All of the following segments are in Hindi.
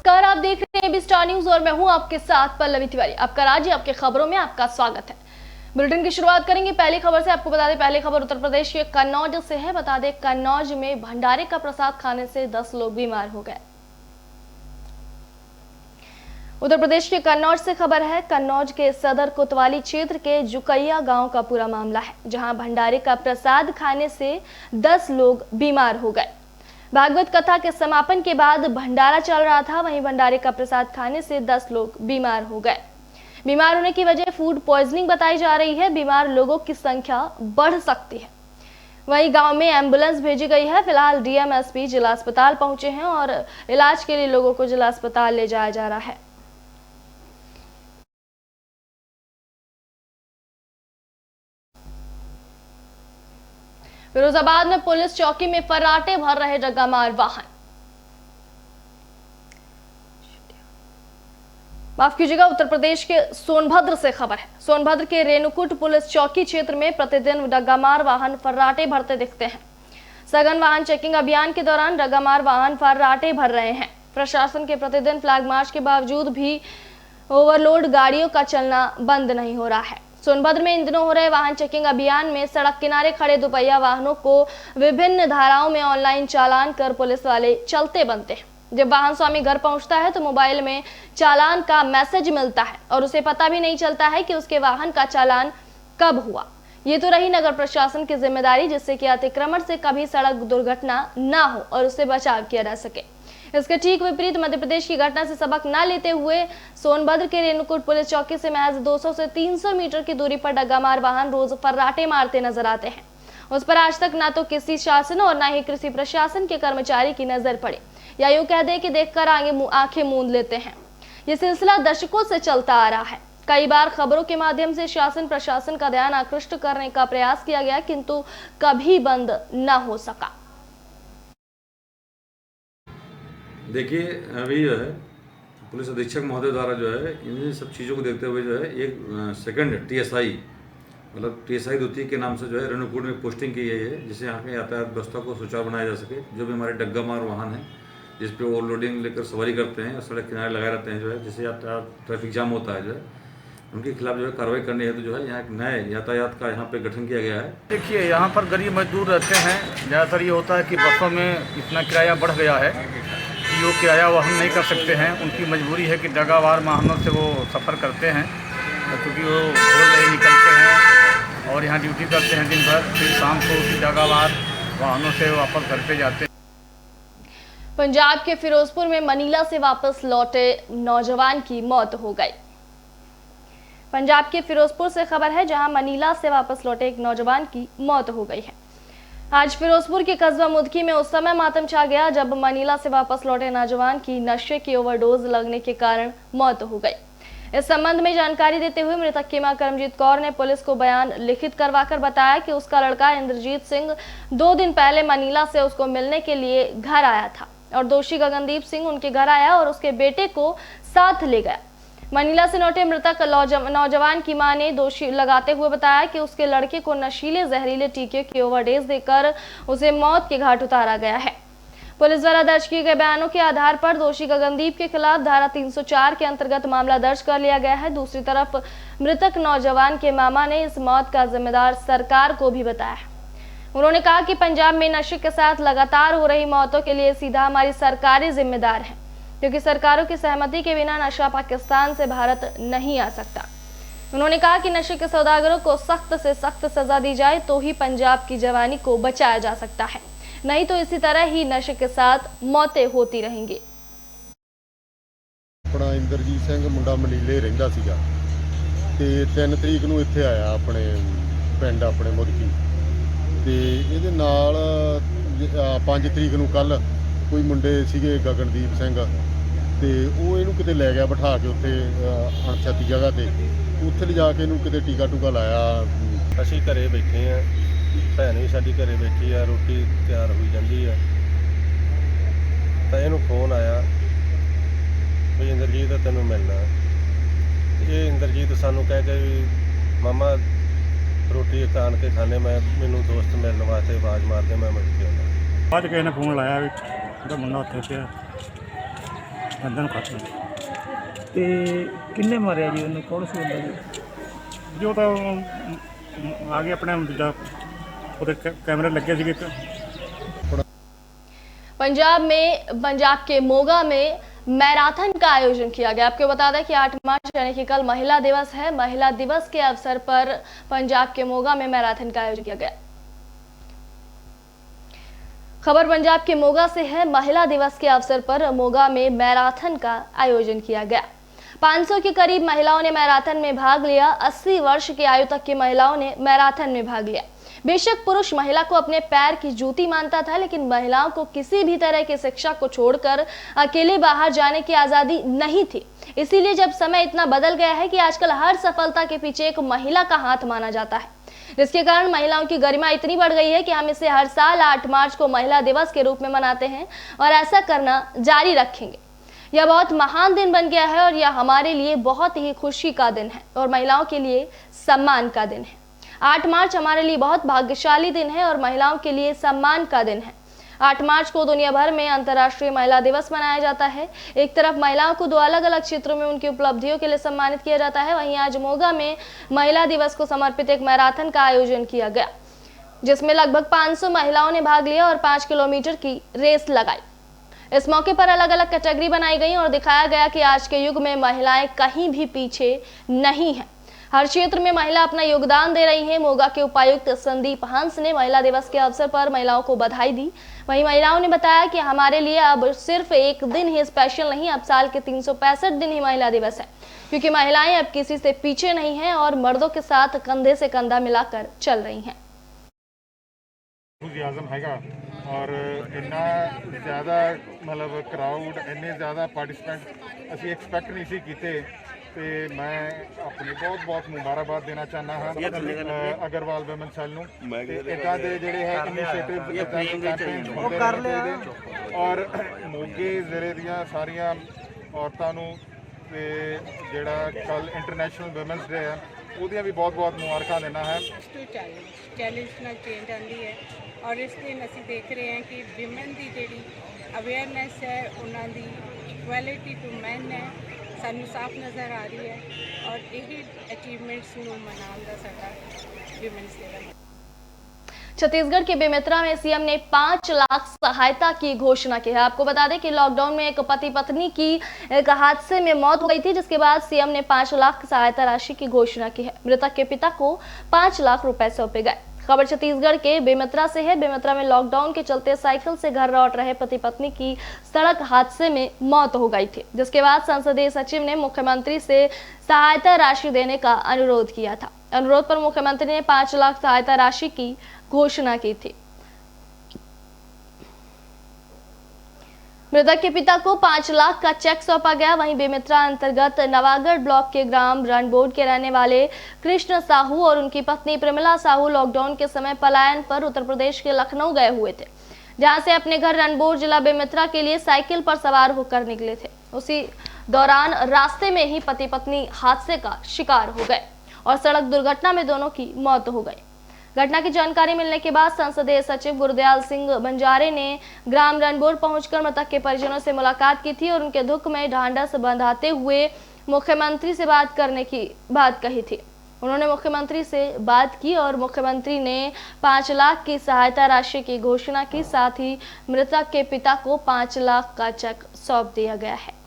नमस्कार, आप देख रहे हैं एबी स्टार न्यूज और मैं हूं आपके साथ पल्लवी तिवारी। आपका राज्य आपके खबरों में आपका स्वागत है। बुलेटिन की शुरुआत करेंगे पहली खबर से। आपको बता दें, पहली खबर उत्तर प्रदेश के कन्नौज से है। बता दें, कन्नौज में भंडारे का प्रसाद खाने से 10 लोग बीमार हो गए। उत्तर प्रदेश के कन्नौज से खबर है। कन्नौज के सदर कोतवाली क्षेत्र के जुकैया गांव का पूरा मामला है, जहां भंडारे का प्रसाद खाने से 10 लोग बीमार हो गए। भागवत कथा के समापन के बाद भंडारा चल रहा था, वहीं भंडारे का प्रसाद खाने से 10 लोग बीमार हो गए। बीमार होने की वजह फूड पॉइजनिंग बताई जा रही है। बीमार लोगों की संख्या बढ़ सकती है। वहीं गांव में एम्बुलेंस भेजी गई है। फिलहाल डीएम एसपी जिला अस्पताल पहुंचे हैं और इलाज के लिए लोगों को जिला अस्पताल ले जाया जा रहा है। फिरोजाबाद में पुलिस चौकी में फर्राटे भर रहे डग्गामार वाहन। माफ कीजिएगा, उत्तर प्रदेश के सोनभद्र से खबर है। सोनभद्र के रेणुकूट पुलिस चौकी क्षेत्र में प्रतिदिन डग्गामार वाहन फर्राटे भरते दिखते हैं। सघन वाहन चेकिंग अभियान के दौरान डग्गामार वाहन फर्राटे भर रहे हैं। प्रशासन के प्रतिदिन फ्लैग मार्च के बावजूद भी ओवरलोड गाड़ियों का चलना बंद नहीं हो रहा है। सोनभद्र में इन दिनों हो रहे वाहन चेकिंग अभियान में सड़क किनारे खड़े दोपहिया वाहनों को विभिन्न धाराओं में ऑनलाइन चालान कर पुलिस वाले चलते बनते हैं। जब वाहन स्वामी घर पहुंचता है तो मोबाइल में चालान का मैसेज मिलता है और उसे पता भी नहीं चलता है कि उसके वाहन का चालान कब हुआ। ये तो रही नगर प्रशासन की जिम्मेदारी, जिससे कि अतिक्रमण से कभी सड़क दुर्घटना ना हो और उससे बचाव किया जा सके। इसके ठीक विपरीत मध्य प्रदेश की घटना से सबक न लेते हुए सोनभद्र के रेणुकूट पुलिस चौकी से महज 200 से 300 मीटर की दूरी पर डग्गामार वाहन रोज फर्राटे मारते नजर आते हैं। उस पर आज तक ना तो किसी शासन और ना ही कृषि प्रशासन के कर्मचारी की नजर पड़े, या यूं कह दे कि देखकर आंखें मूंद लेते हैं। ये सिलसिला दशकों से चलता आ रहा है। कई बार खबरों के माध्यम से शासन प्रशासन का ध्यान आकृष्ट करने का प्रयास किया गया, किंतु कभी बंद न हो सका। देखिए, अभी जो है पुलिस अधीक्षक महोदय द्वारा जो है इन सब चीज़ों को देखते हुए जो है एक सेकंड टीएसआई मतलब टीएसआई द्वितीय के नाम से जो है रेणुकूट में पोस्टिंग की गई है, जिससे यहाँ के यातायात व्यवस्था को सुचारू बनाया जा सके। जो भी हमारे डग्गामार वाहन हैं जिस पे ओवरलोडिंग लेकर सवारी करते हैं और सड़क किनारे लगाए रहते हैं, जो है जिससे यातायात ट्रैफिक जाम होता है, जो है उनके खिलाफ जो है कार्रवाई करने हेतु जो है यहाँ एक नए यातायात का यहाँ पे गठन किया गया है। देखिए, यहाँ पर गरीब मजदूर रहते हैं। ज़्यादातर ये होता है कि बसों में इतना किराया बढ़ गया है कि वो किराया वहन नहीं कर सकते हैं। उनकी मजबूरी है कि डग्गावार वाहनों से वो सफ़र करते हैं, क्योंकि वो भोर नहीं निकलते हैं और यहाँ ड्यूटी करते हैं दिन भर, फिर शाम को उसी डग्गावार वाहनों से वापस घर पे जाते हैं। पंजाब के फिरोजपुर में मनीला से वापस लौटे नौजवान की मौत हो गई। पंजाब के फिरोजपुर से खबर है, जहां मनीला से वापस लौटे एक नौजवान की मौत हो गई है। आज फिरोजपुर के कस्बा मुदकी में उस समय मातम छा गया जब मनीला से वापस लौटे नौजवान की नशे की ओवरडोज लगने के कारण मौत हो गई। इस संबंध में जानकारी देते हुए मृतक की मां करमजीत कौर ने पुलिस को बयान लिखित करवाकर बताया कि उसका लड़का इंद्रजीत सिंह 2 दिन पहले मनीला से उसको मिलने के लिए घर आया था और दोषी गगनदीप सिंह उनके घर आया और उसके बेटे को साथ ले गया। मनीला से लौटे मृतक नौजवान की मां ने दोषी लगाते हुए बताया कि उसके लड़के को नशीले जहरीले टीके की ओवरडोज देकर उसे मौत के घाट उतारा गया है। पुलिस द्वारा दर्ज किए गए बयानों के आधार पर दोषी गगनदीप के खिलाफ धारा 304 के अंतर्गत मामला दर्ज कर लिया गया है। दूसरी तरफ मृतक नौजवान के मामा ने इस मौत का जिम्मेदार सरकार को भी बताया। उन्होंने कहा कि पंजाब में नशे के साथ लगातार हो रही मौतों के लिए सीधा हमारी सरकारें जिम्मेदार है, क्योंकि सरकारों की सहमति के बिना नशा पाकिस्तान से भारत नहीं आ सकता। उन्होंने कहा कि नशे के सौदागरों को सख्त से सख्त सजा दी जाए तो ही पंजाब की जवानी को बचाया जा सकता है, नहीं तो इसी तरह ही नशे के साथ मौतें होती रहेंगी। अपना इंद्रजीत सिंह मुंडा मनीले रहिंदा सीगा ते 3 तरीक ਨੂੰ ਇੱਥੇ ਆਇਆ ਆਪਣੇ ਪਿੰਡ ਆਪਣੇ ਮੁਦਕੀ ਤੇ ਇਹਦੇ ਨਾਲ 5 ਤਰੀਕ ਨੂੰ ਕੱਲ ਕੋਈ ਮੁੰਡੇ ਸੀਗੇ ਗਗਨਦੀਪ ਸਿੰਘ ਤੇ ਉਹ ਇਹਨੂੰ ਕਿਤੇ ਲੈ ਗਿਆ ਬਿਠਾ ਕੇ ਉੱਥੇ ਅਣਛਾਤੀ ਜਗ੍ਹਾ ਤੇ ਉੱਥੇ ਲਿਜਾ ਕੇ ਇਹਨੂੰ ਕਿਤੇ ਟੀਕਾ ਟੂਕਾ ਲਾਇਆ। ਅਸੀਂ ਘਰੇ ਬੈਠੇ ਆ, ਭੈਣ ਵੀ ਸਾਡੀ ਘਰੇ ਬੈਠੀ ਆ, ਰੋਟੀ ਤਿਆਰ ਹੋਈ ਜਾਂਦੀ ਆ ਤਾਂ ਇਹਨੂੰ ਫੋਨ ਆਇਆ ਵੀ ਇੰਦਰਜੀਤ ਤੈਨੂੰ ਮਿਲਣਾ। ਇਹ ਇੰਦਰਜੀਤ ਸਾਨੂੰ ਕਹਿ ਕੇ ਵੀ ਮਾਮਾ ਰੋਟੀ ਖਾਣ ਕੇ ਖਾਣੇ, ਮੈਨੂੰ ਦੋਸਤ ਮਿਲਣ ਵਾਸਤੇ ਆਵਾਜ਼ ਮਾਰਦੇ, ਮੈਂ ਮਿਲ ਕੇ ਆਉਂਦਾ। ਅੱਜ ਕਿਸੇ ਨੇ ਫੋਨ ਲਾਇਆ ਵੀ ਉਹਦਾ ਮੁੰਡਾ ਉੱਥੇ ਪਿਆ ਗੰਦਨ ਖਤਮ ਤੇ ਕਿੰਨੇ ਮਾਰਿਆ ਜੀ ਉਹਨੂੰ ਕੌਣ ਸੀ ਬੰਦਾ ਜੀ ਜੋ ਤਾਂ ਆ ਗਿਆ ਆਪਣੇ ਦੂਜਾ ਉਹਦੇ ਕੈਮਰੇ ਲੱਗੇ ਸੀਗੇ ਇੱਕ पंजाब के मोगा में मैराथन का आयोजन किया गया। आपको बता दें कि 8 मार्च यानी कि कल महिला दिवस है। महिला दिवस के अवसर पर पंजाब के मोगा में मैराथन का आयोजन किया गया। खबर पंजाब के मोगा से है। महिला दिवस के अवसर पर मोगा में मैराथन का आयोजन किया गया। 500 के करीब महिलाओं ने मैराथन में भाग लिया। 80 वर्ष की आयु तक की महिलाओं ने मैराथन में भाग लिया। बेशक पुरुष महिला को अपने पैर की जूती मानता था, लेकिन महिलाओं को किसी भी तरह की शिक्षा को छोड़कर अकेले बाहर जाने की आजादी नहीं थी। इसीलिए जब समय इतना बदल गया है कि आजकल हर सफलता के पीछे एक महिला का हाथ माना जाता है, जिसके कारण महिलाओं की गरिमा इतनी बढ़ गई है कि हम इसे हर साल 8 मार्च को महिला दिवस के रूप में मनाते हैं और ऐसा करना जारी रखेंगे। यह बहुत महान दिन बन गया है और यह हमारे लिए बहुत ही खुशी का दिन है और महिलाओं के लिए सम्मान का दिन है। 8 मार्च हमारे लिए बहुत भाग्यशाली दिन है और महिलाओं के लिए सम्मान का दिन है। 8 मार्च को दुनिया भर में अंतर्राष्ट्रीय महिला दिवस मनाया जाता है। एक तरफ महिलाओं को 2 अलग अलग क्षेत्रों में उनकी उपलब्धियों के लिए सम्मानित किया जाता है, वहीं आज मोगा में महिला दिवस को समर्पित एक मैराथन का आयोजन किया गया, जिसमें लगभग 500 महिलाओं ने भाग लिया और 5 किलोमीटर की रेस लगाई। इस मौके पर अलग अलग कैटेगरी बनाई गई और दिखाया गया कि आज के युग में महिलाएं कहीं भी पीछे नहीं हैं। हर क्षेत्र में महिला अपना योगदान दे रही हैं। मोगा के उपायुक्त संदीप हंस ने महिला दिवस के अवसर पर महिलाओं को बधाई दी। वहीं महिलाओं ने बताया कि हमारे लिए अब सिर्फ एक दिन ही स्पेशल नहीं, अब साल के 365 दिन ही महिला दिवस है, क्योंकि महिलाएं अब किसी से पीछे नहीं हैं और मर्दों के साथ कंधे से कंधा मिलाकर चल रही हैं। और इन्ना ज़्यादा मतलब क्राउड इन्ने ज़्यादा पार्टिसिपेंट असी एक्सपैक्ट नहीं सी कीते ते मैं अपनी बहुत बहुत मुबारकबाद देना चाहना हाँ अग्रवाल वुमेन सेल नूं इदां दे जिहड़े है इनिशिएटिव और मोगे ज़िले दियां सारियां औरतां नूं ते जिहड़ा कल इंटरनेशनल वुमेन्स डे है ਉਹਦੀਆਂ भी बहुत बहुत मुबारकां देना है। चैलेंज ਨਾਲ चेंज आती है और इस दिन ਅਸੀਂ देख रहे हैं कि विमेन की जी अवेयरनेस है, उन्होंने इक्वैलिटी टू मैन है, सानू साफ नज़र आ रही है और यही अचीवमेंट्स मनाने का साडा विमेन्स डे है। छत्तीसगढ़ के बेमेतरा में सीएम ने 5 लाख सहायता की घोषणा की है। आपको बता दें कि लॉकडाउन में एक पति पत्नी की एक हादसे में मौत हो गई थी, जिसके बाद सीएम ने 5 लाख सहायता राशि की घोषणा की है। मृतक के पिता को 5 लाख रुपए सौंपे गए। खबर छत्तीसगढ़ के बेमेतरा से है। बेमेतरा में लॉकडाउन के चलते साइकिल से घर लौट रहे पति पत्नी की सड़क हादसे में मौत हो गई थी, जिसके बाद संसदीय सचिव ने मुख्यमंत्री से सहायता राशि देने का अनुरोध किया था। अनुरोध पर मुख्यमंत्री ने 5 लाख सहायता राशि की घोषणा की थी। मृतक के पिता को 5 लाख का चेक सौंपा गया। वहीं बेमेतरा अंतर्गत नवागढ़ ब्लॉक के ग्राम रणबोड के रहने वाले कृष्ण साहू और उनकी पत्नी प्रमिला साहू लॉकडाउन के समय पलायन पर उत्तर प्रदेश के लखनऊ गए हुए थे, जहां से अपने घर रणबोड जिला बेमेतरा के लिए साइकिल पर सवार होकर निकले थे। उसी दौरान रास्ते में ही पति पत्नी हादसे का शिकार हो गए और सड़क दुर्घटना में दोनों की मौत हो गई। घटना की जानकारी मिलने के बाद संसदीय सचिव गुरदयाल सिंह बंजारे ने ग्राम रणबोड पहुंचकर मृतक के परिजनों से मुलाकात की थी और उनके दुख में ढांढस बंधाते हुए मुख्यमंत्री से बात करने की बात कही थी। उन्होंने मुख्यमंत्री से बात की और मुख्यमंत्री ने 5 लाख की सहायता राशि की घोषणा की। साथ ही मृतक के पिता को 5 लाख का चेक सौंप दिया गया है।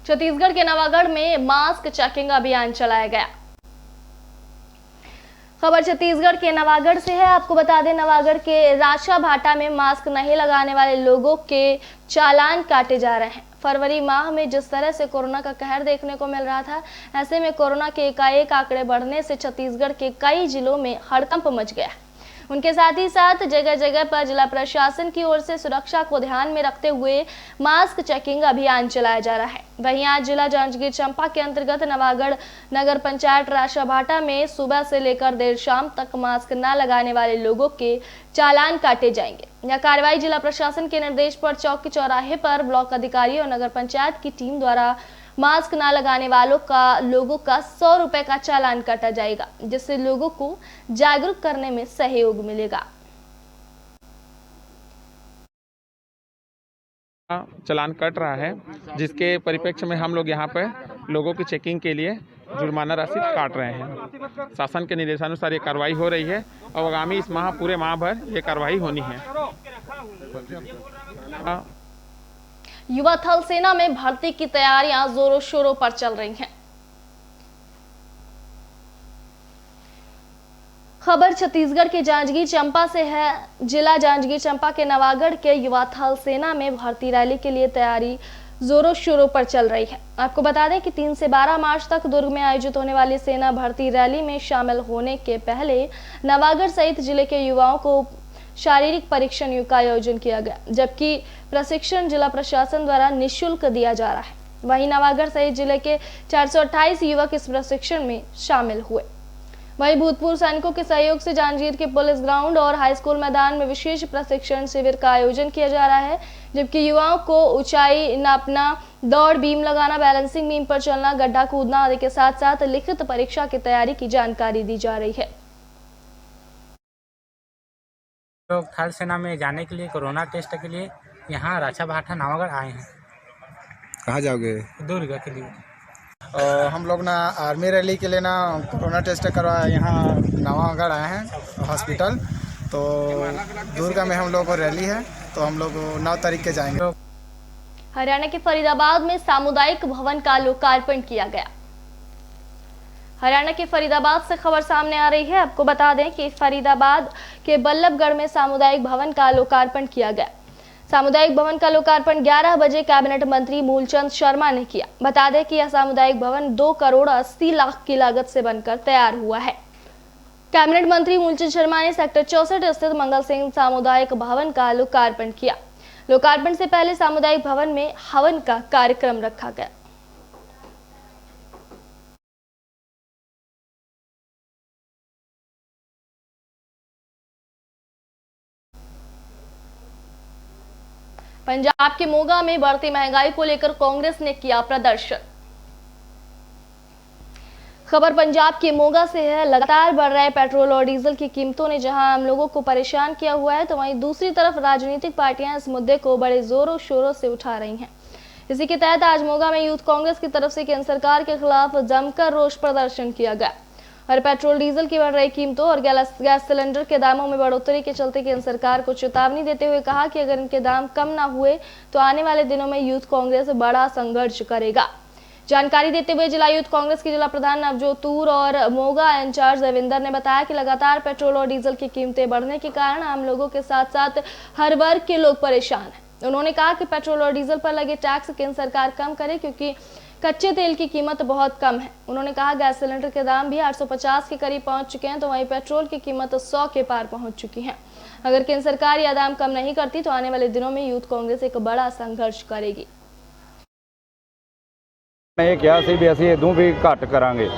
छत्तीसगढ़ के नवागढ़ में मास्क चेकिंग अभियान चलाया गया। खबर छत्तीसगढ़ के नवागढ़ से है। आपको बता दें, नवागढ़ के राशा भाटा में मास्क नहीं लगाने वाले लोगों के चालान काटे जा रहे हैं। फरवरी माह में जिस तरह से कोरोना का कहर देखने को मिल रहा था, ऐसे में कोरोना के एकाएक आंकड़े बढ़ने से छत्तीसगढ़ के कई जिलों में हड़कंप मच गया। उनके साथ ही साथ जगह जगह पर जिला प्रशासन की ओर से सुरक्षा को ध्यान में रखते हुए मास्क चेकिंग अभियान चलाया जा रहा है। वहीं आज जिला जांजगीर चांपा के अंतर्गत नवागढ़ नगर पंचायत राशाभाटा में सुबह से लेकर देर शाम तक मास्क न लगाने वाले लोगों के चालान काटे जाएंगे। यह कार्रवाई जिला प्रशासन के निर्देश पर चौकी चौराहे पर ब्लॉक अधिकारी और नगर पंचायत की टीम द्वारा मास्क ना लगाने लोगों का 100 रुपए का चालान काटा जाएगा, जिससे लोगों को जागरूक करने में सहयोग मिलेगा। चालान कट रहा है, जिसके परिप्रेक्ष्य में हम लोग यहाँ पर लोगों की चेकिंग के लिए जुर्माना राशि काट रहे हैं। शासन के निर्देशानुसार ये कार्रवाई हो रही है और आगामी इस माह पूरे माह भर ये कार्रवाई होनी है। युवा थल सेना में भर्ती की तैयारियां जोरों शोरों पर चल रही हैं। खबर छत्तीसगढ़ के जांजगीर चांपा से है। जिला जांजगीर चांपा के नवागढ़ के युवा थल सेना में भर्ती रैली के लिए तैयारी जोरों शोरों पर चल रही है। आपको बता दें कि 3 से 12 मार्च तक दुर्ग में आयोजित होने वाली सेना भर्ती रैली में शामिल होने के पहले नवागढ़ सहित जिले के युवाओं को शारीरिक परीक्षण युग का आयोजन किया गया, जबकि प्रशिक्षण जिला प्रशासन द्वारा निःशुल्क दिया जा रहा है। वहीं नवागढ़ सहित जिले के 428 युवक इस प्रशिक्षण में शामिल हुए। वहीं भूतपूर्व सैनिकों के सहयोग से जांजगीर के पुलिस ग्राउंड और हाई स्कूल मैदान में विशेष प्रशिक्षण शिविर का आयोजन किया जा रहा है, जबकि युवाओं को ऊंचाई नापना, दौड़, बीम लगाना, बैलेंसिंग बीम पर चलना, गड्ढा कूदना आदि के साथ साथ लिखित परीक्षा की तैयारी की जानकारी दी जा रही है। लोग थल सेना में जाने के लिए कोरोना टेस्ट के लिए यहाँ राछा भाठा नवागढ़ आए हैं। कहाँ जाओगे? दुर्ग के लिए। हम लोग ना आर्मी रैली के लिए ना कोरोना टेस्ट करवा यहाँ नवागढ़ आए हैं हॉस्पिटल। तो दुर्ग में हम लोग को रैली है, तो हम लोग 9 तारीख के जाएंगे। हरियाणा के फरीदाबाद में सामुदायिक भवन का लोकार्पण किया गया। हरियाणा के फरीदाबाद से खबर सामने आ रही है। आपको बता दें कि फरीदाबाद के बल्लभगढ़ में सामुदायिक भवन का लोकार्पण किया गया। सामुदायिक भवन का लोकार्पण 11 बजे कैबिनेट मंत्री मूलचंद शर्मा ने किया। बता दें कि यह सामुदायिक भवन 2 करोड़ 80 लाख की लागत से बनकर तैयार हुआ है। कैबिनेट मंत्री मूलचंद शर्मा ने सेक्टर 64 स्थित मंगल सिंह सामुदायिक भवन का लोकार्पण किया। लोकार्पण से पहले सामुदायिक भवन में हवन का कार्यक्रम रखा गया। पंजाब के मोगा में बढ़ती महंगाई को लेकर कांग्रेस ने किया प्रदर्शन। खबर पंजाब के मोगा से है। लगातार बढ़ रहे पेट्रोल और डीजल की कीमतों ने जहां आम लोगों को परेशान किया हुआ है, तो वहीं दूसरी तरफ राजनीतिक पार्टियां इस मुद्दे को बड़े जोरों शोरों से उठा रही हैं। इसी के तहत आज मोगा में यूथ कांग्रेस की तरफ से केंद्र सरकार के खिलाफ जमकर रोष प्रदर्शन किया गया और पेट्रोल डीजल की बढ़ रही कीमतों और गैस सिलेंडर के दामों में बढ़ोतरी के चलते केंद्र सरकार को चेतावनी देते हुए कहा कि अगर इनके दाम कम न हुए तो आने वाले दिनों में यूथ कांग्रेस बड़ा संघर्ष करेगा। जानकारी देते हुए जिला यूथ कांग्रेस के जिला प्रधान नवजोत तूर और मोगा इंचार्ज देवेंद्र ने बताया कि लगातार पेट्रोल और डीजल की कीमतें बढ़ने के कारण आम लोगों के साथ साथ हर वर्ग के लोग परेशान हैं। उन्होंने कहा कि पेट्रोल और डीजल पर लगे टैक्स केंद्र सरकार कम करे, क्योंकि कच्चे तेल की कीमत बहुत कम है। उन्होंने कहा गैस सिलेंडर के दाम भी 850 के करीब पहुंच चुके हैं, तो वहीं पेट्रोल की कीमत 100 के पार पहुंच चुकी है। अगर केंद्र सरकार यह दाम कम नहीं करती तो आने वाले दिनों में यूथ कांग्रेस एक बड़ा संघर्ष करेगी। ਇਹ ਕਿਹਾ ਸੀ ਵੀ ਅਸੀਂ ਇਦੋਂ ਵੀ ਘੱਟ ਕਰਾਂਗੇ।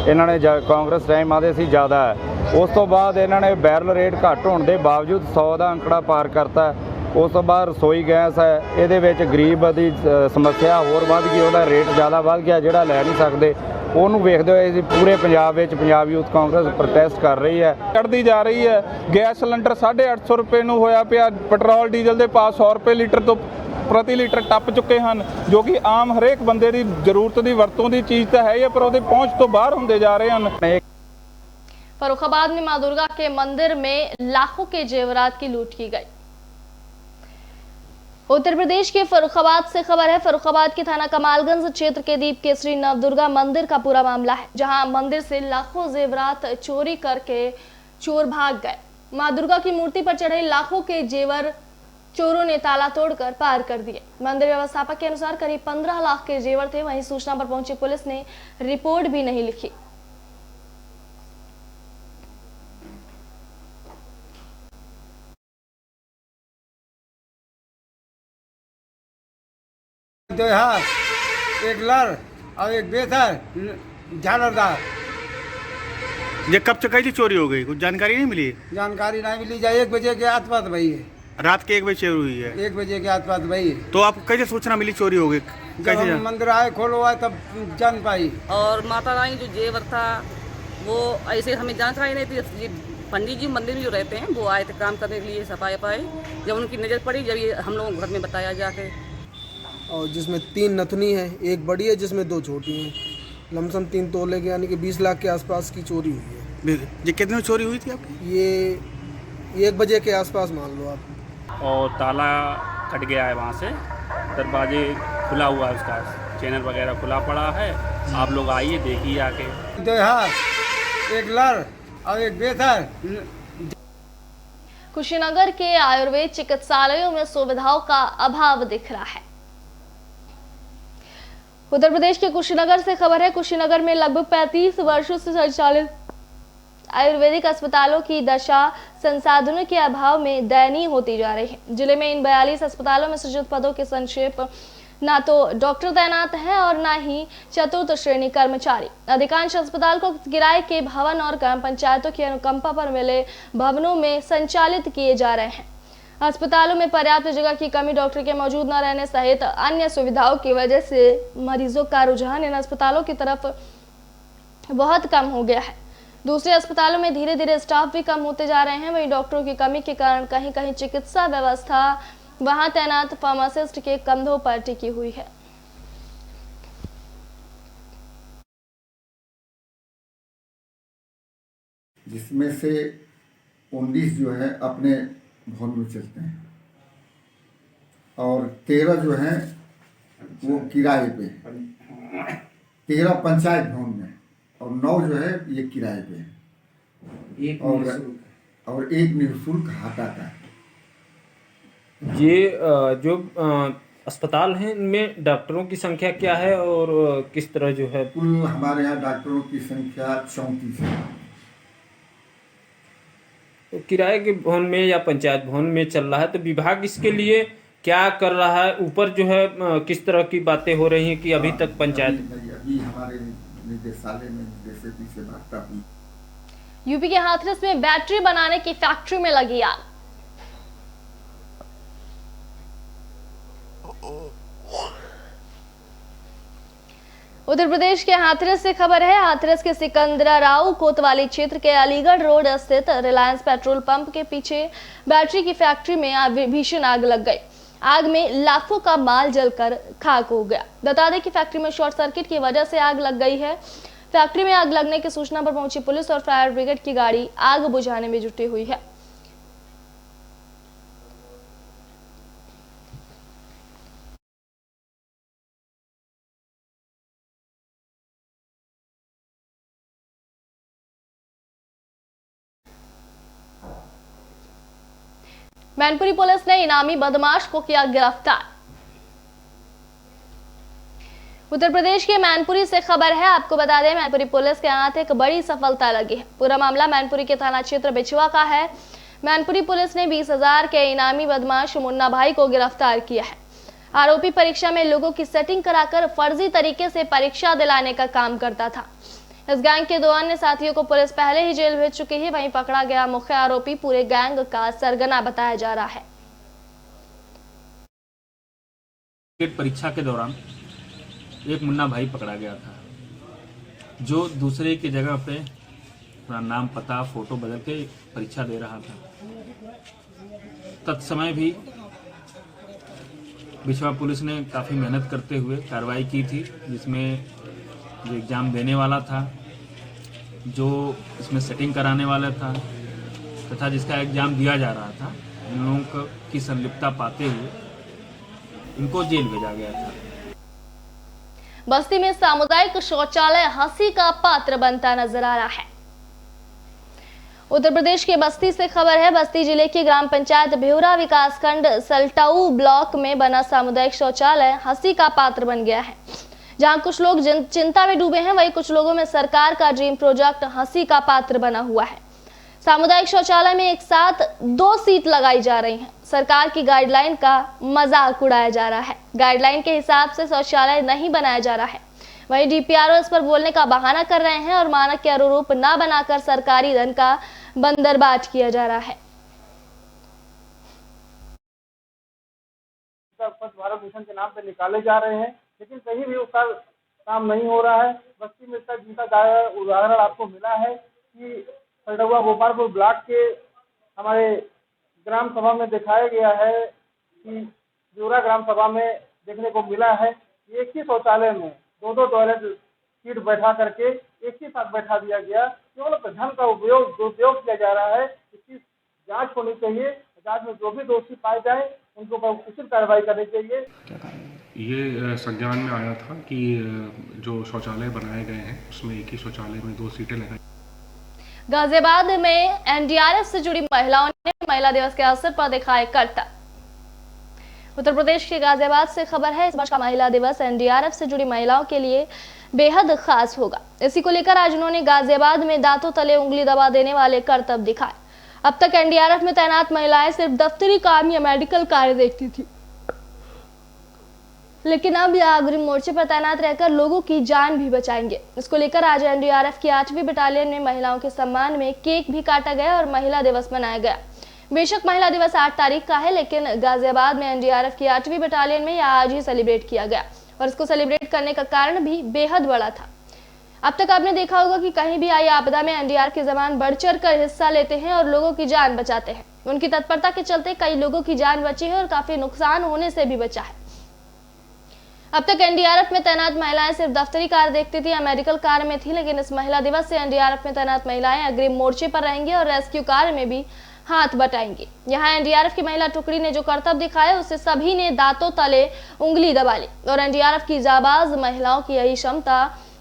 ਇਹਨਾਂ ਨੇ ਕਾਂਗਰਸ ਟਾਈਮ ਆਦੇ ਸੀ ਜ਼ਿਆਦਾ ਹੈ। ਉਸ ਤੋਂ ਬਾਅਦ ਇਹਨਾਂ ਨੇ ਬੈਰਲ ਰੇਟ ਘੱਟ ਹੋਣ ਦੇ ਬਾਵਜੂਦ 100 ਦਾ ਅੰਕੜਾ ਪਾਰ ਕਰਤਾ। ਉਸ ਤੋਂ ਬਾਅਦ ਰਸੋਈ ਗੈਸ ਹੈ, ਇਹਦੇ ਵਿੱਚ ਗਰੀਬ ਦੀ ਸਮੱਸਿਆ ਹੋਰ ਵੱਧ ਗਈ, ਉਹਦਾ ਰੇਟ ਜ਼ਿਆਦਾ ਵੱਧ ਗਿਆ, ਜਿਹੜਾ ਲੈ ਨਹੀਂ ਸਕਦੇ। ਉਹਨੂੰ ਵੇਖਦੇ ਹੋਏ ਅਸੀਂ ਪੂਰੇ ਪੰਜਾਬ ਵਿੱਚ ਪੰਜਾਬ ਯੂਥ ਕਾਂਗਰਸ ਪ੍ਰੋਟੈਸਟ ਕਰ ਰਹੀ ਹੈ। ਚੜ੍ਹਦੀ ਜਾ ਰਹੀ ਹੈ। ਗੈਸ ਸਿਲੰਡਰ 850 ਰੁਪਏ ਨੂੰ ਹੋਇਆ ਪਿਆ। ਪੈਟਰੋਲ ਡੀਜ਼ਲ ਦੇ ਭਾਅ 100 ਰੁਪਏ ਲੀਟਰ ਤੋਂ ਪ੍ਰਤੀ ਲੀਟਰ ਟੱਪ ਚੁੱਕੇ ਹਨ, ਜੋ ਕਿ ਆਮ ਹਰੇਕ ਬੰਦੇ ਦੀ ਜ਼ਰੂਰਤ ਦੀ ਵਰਤੋਂ ਦੀ ਚੀਜ਼ ਤਾਂ ਹੈ ਹੀ, ਪਰ ਉਹਦੇ ਪਹੁੰਚ ਤੋਂ ਬਾਹਰ ਹੁੰਦੇ ਜਾ ਰਹੇ ਹਨ। फर्रुखाबाद में मां दुर्गा के मंदिर में लाखों के जेवरात की लूट की गई। उत्तर प्रदेश के फर्रुखाबाद से खबर है। फर्रुखाबाद के थाना कमालगंज क्षेत्र के दीप केसरी नवदुर्गा मंदिर का पूरा मामला है, जहां मंदिर से लाखों जेवरात चोरी करके चोर भाग गए। मां दुर्गा की मूर्ति पर चढ़े लाखों के जेवर चोरों ने ताला तोड़कर पार कर दिए। मंदिर व्यवस्थापक के अनुसार करीब 15 लाख के जेवर थे। वहीं सूचना पर पहुंची पुलिस ने रिपोर्ट भी नहीं लिखी। दो हाथ, एक लड़ और एक बेहतर झालरदार। ये कब चुकाई थी चोरी हो गई? कुछ जानकारी नहीं मिली? जानकारी नहीं मिली। जाए 1 बजे के आसपास भाई है। रात के 1 बजे चोरी हुई है? 1 बजे के आसपास भाई। तो आपको कैसे सूचना मिली चोरी हो गई? जब हम मंदिर आए खोलो आए तब जान पाई। और माता रानी जो जेवर था वो ऐसे हमें जानकारी नहीं थी। पंडित जी मंदिर में जो रहते हैं वो आए थे काम करने के लिए, सफाई वफाई। जब उनकी नज़र पड़ी, जब ये हम लोगों को घर में बताया जाके। और जिसमें 3 नथनी है, एक बड़ी है जिसमें 2 छोटी हैं। लमसम 3 तोले के यानी कि 20 लाख के आसपास की चोरी हुई है। ये कितने में चोरी हुई थी आपकी? ये 1 बजे के आसपास मान लो आप। और ताला कट गया है वहाँ से, दरवाजे खुला हुआ है, उसका चैनल वगैरह खुला पड़ा है। आप लोग आइए, देखिए आके। 2 हाथ, 1 लड़ और 1 बेहतर। कुशीनगर के आयुर्वेद चिकित्सालयों में सुविधाओं का अभाव दिख रहा है। उत्तर प्रदेश के कुशीनगर से खबर है। कुशीनगर में लगभग 35 वर्षों से संचालित आयुर्वेदिक अस्पतालों की दशा संसाधनों के अभाव में दयनीय होती जा रही है। जिले में इन 42 अस्पतालों में सृजित पदों के संक्षेप ना तो डॉक्टर तैनात है और ना ही चतुर्थ श्रेणी कर्मचारी। अधिकांश अस्पताल को किराए के भवन और ग्राम पंचायतों की अनुकंपा पर मिले भवनों में संचालित किए जा रहे हैं। अस्पतालों में पर्याप्त जगह की कमी, डॉक्टर के मौजूद न रहने सहित अन्य सुविधाओं की वजह से मरीजों का रुझान इन अस्पतालों की तरफ बहुत कम हो गया है। दूसरे अस्पतालों में धीरे धीरे स्टाफ भी कम होते जा रहे हैं। वहीं डॉक्टरों की कमी के कारण कहीं कहीं चिकित्सा व्यवस्था वहां तैनात फार्मासिस्ट के कंधों पर टिकी हुई है। जिसमें से 19 जो है अपने भवन में चलते हैं और 13 जो हैं वो किराए पे, 13 पंचायत भवन में और 9 जो है ये किराए पे है और एक निःशुल्क हाटा का है। ये जो अस्पताल हैं इनमें डॉक्टरों की संख्या क्या है और किस तरह जो है? कुल हमारे यहाँ डॉक्टरों की संख्या 34 है। तो किराए के भवन में या पंचायत भवन में चल रहा है, तो विभाग इसके लिए क्या कर रहा है? ऊपर जो है किस तरह की बातें हो रही हैं कि अभी तक पंचायत अभी हमारे निदेशालय में जैसे पीछे बात हुई। यूपी के हाथरस में बैटरी बनाने की फैक्ट्री में लगी आग। उत्तर प्रदेश के हाथरस से खबर है। हाथरस के सिकंदराराव कोतवाली क्षेत्र के अलीगढ़ रोड स्थित रिलायंस पेट्रोल पंप के पीछे बैटरी की फैक्ट्री में भीषण आग लग गई। आग में लाखों का माल जलकर खाक हो गया। बता दें कि फैक्ट्री में शॉर्ट सर्किट की वजह से आग लग गई है। फैक्ट्री में आग लगने की सूचना पर पहुंची पुलिस और फायर ब्रिगेड की गाड़ी आग बुझाने में जुटी हुई है। मैनपुरी पुलिस ने इनामी बदमाश को किया गिरफ्तार। उत्तर प्रदेश के मैनपुरी से खबर है। आपको बता दें, मैनपुरी पुलिस के हाथ एक बड़ी सफलता लगी है। पूरा मामला मैनपुरी के थाना क्षेत्र बिछुआ का है। मैनपुरी पुलिस ने 20,000 के इनामी बदमाश मुन्ना भाई को गिरफ्तार किया है। आरोपी परीक्षा में लोगों की सेटिंग कराकर फर्जी तरीके से परीक्षा दिलाने का काम करता था। इस गैंग के 2 अन्य साथियों को पुलिस पहले ही जेल भेज चुकी है। वहीं पकड़ा गया मुख्य आरोपी पूरे गैंग का सरगना बताया जा रहा है। परीक्षा के दौरान एक मुन्ना भाई पकड़ा गया था, जो दूसरे की जगह पे अपना नाम, पता, फोटो बदल के परीक्षा दे रहा था। तत्समय भी बिछवा पुलिस ने काफ़ी मेहनत करते हुए कार्रवाई की थी, जिसमें जो एग्ज़ाम देने वाला था, जो इसमें सेटिंग कराने वाला था तथा जिसका एग्ज़ाम दिया जा रहा था, इन लोगों की संलिप्तता पाते हुए इनको जेल भेजा गया था। बस्ती में सामुदायिक शौचालय हंसी का पात्र बनता नजर आ रहा है। उत्तर प्रदेश के बस्ती से खबर है। बस्ती जिले की ग्राम पंचायत बेहुरा विकासखंड सल्टाऊ ब्लॉक में बना सामुदायिक शौचालय हंसी का पात्र बन गया है। जहां कुछ लोग चिंता में डूबे हैं, वहीं कुछ लोगों में सरकार का ड्रीम प्रोजेक्ट हंसी का पात्र बना हुआ है। सामुदायिक शौचालय में एक साथ 2 सीट लगाई जा रही हैं। सरकार की गाइडलाइन का मजाक उड़ाया जा रहा है। गाइडलाइन के हिसाब से शौचालय नहीं बनाया जा रहा है। वहीं डीपीआरओ इस पर बोलने का बहाना कर रहे हैं और मानक के अनुरूप न बनाकर सरकारी धन का बंदरबांट किया जा रहा है। स्वच्छ भारत मिशन के नाम पे निकाले जा रहे हैं, लेकिन कहीं भी उसका काम नहीं हो रहा है। बस्ती में इसका जिनका उदाहरण आपको मिला है कि सरडुआ गोपालपुर ब्लॉक के हमारे ग्राम सभा में दिखाया गया है कि जोरा ग्राम सभा में देखने को मिला है कि एक ही शौचालय में दो टॉयलेट सीट बैठा करके एक ही साथ बैठा दिया गया। केवल धन का दुरुपयोग किया जा रहा है। इसकी जांच होनी चाहिए। जांच में जो भी दोषी पाए जाए उनको पर उचित कार्रवाई करनी चाहिए। ये संज्ञान में आया था कि जो शौचालय बनाए गए हैं उसमें एक ही शौचालय में 2 सीटें लगाई। गाजियाबाद में एनडीआरएफ से जुड़ी महिलाओं ने महिला दिवस के अवसर पर दिखाए करतब। उत्तर प्रदेश के गाजियाबाद से खबर है, इस वर्ष का महिला दिवस एनडीआरएफ से जुड़ी महिलाओं के लिए बेहद खास होगा। इसी को लेकर आज उन्होंने गाजियाबाद में दांतों तले उंगली दबा देने वाले करतब दिखाए। अब तक एनडीआरएफ में तैनात महिलाएं सिर्फ दफ्तरी काम या मेडिकल कार्य देखती थी, लेकिन अब यह अग्रिम मोर्चे पर तैनात रहकर लोगों की जान भी बचाएंगे। इसको लेकर आज एनडीआरएफ की 8वीं बटालियन में महिलाओं के सम्मान में केक भी काटा गया और महिला दिवस मनाया गया। बेशक महिला दिवस 8 तारीख का है, लेकिन गाजियाबाद में एनडीआरएफ की 8वीं बटालियन में यह आज ही सेलिब्रेट किया गया और इसको सेलिब्रेट करने का कारण भी बेहद बड़ा था। अब तक आपने देखा होगा कि कहीं भी आई आपदा में एनडीआरएफ के जवान बढ़ चढ़ कर हिस्सा लेते हैं और लोगों की जान बचाते हैं। उनकी तत्परता के चलते कई लोगों की जान बची है और काफी नुकसान होने से भी बचा है। अब तक एनडीआरएफ में तैनात महिलाएं सिर्फ दफ्तरी कार्य देखती थी या मेडिकल कार्य में थी, लेकिन इस महिला दिवस से एनडीआरएफ में तैनात महिलाएं अग्रिम मोर्चे पर रहेंगी और रेस्क्यू कार्य में भी हाथ बटाएंगी। यहाँ एनडीआरएफ की महिला टुकड़ी ने जो करतब दिखाया उससे सभी ने दांतों तले उंगली दबा ली और एनडीआरएफ की जाबाज महिलाओं की यही क्षमता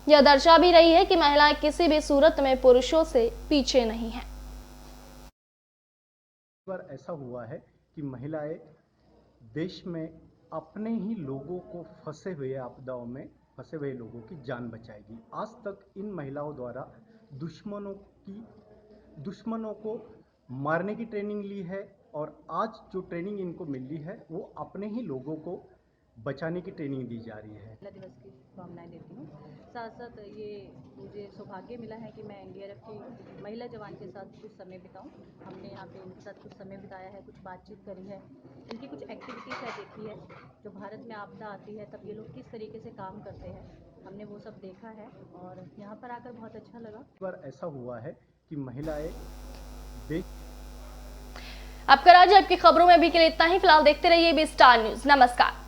यह दर्शा भी रही है कि महिलाएं किसी भी सूरत में पुरुषों से पीछे नहीं है। पर ऐसा हुआ है कि महिलाएं देश में अपने ही लोगों को फंसे हुए आपदाओं में फंसे हुए लोगों की जान बचाएगी। आज तक इन महिलाओं द्वारा दुश्मनों को मारने की ट्रेनिंग ली है और आज जो ट्रेनिंग इनको मिली है वो अपने ही लोगों को बचाने की ट्रेनिंग दी जा रही है। महिला दिवस की भावनाएं देती हूँ। साथ साथ ये मुझे सौभाग्य मिला है कि मैं एनडीआरएफ की महिला जवान के साथ कुछ समय बिताऊं। हमने यहाँ पे उनके साथ कुछ समय बिताया है, कुछ बातचीत करी है, उनकी कुछ एक्टिविटीज़ है देखी है। जो भारत में आपदा आती है तब ये लोग किस तरीके से काम करते हैं, हमने वो सब देखा है और यहाँ पर आकर बहुत अच्छा लगा। पर ऐसा हुआ है कि महिलाएं आपका राज्य आपकी खबरों में अभी के लिए इतना ही। फिलहाल देखते रहिए बी स्टार न्यूज। नमस्कार।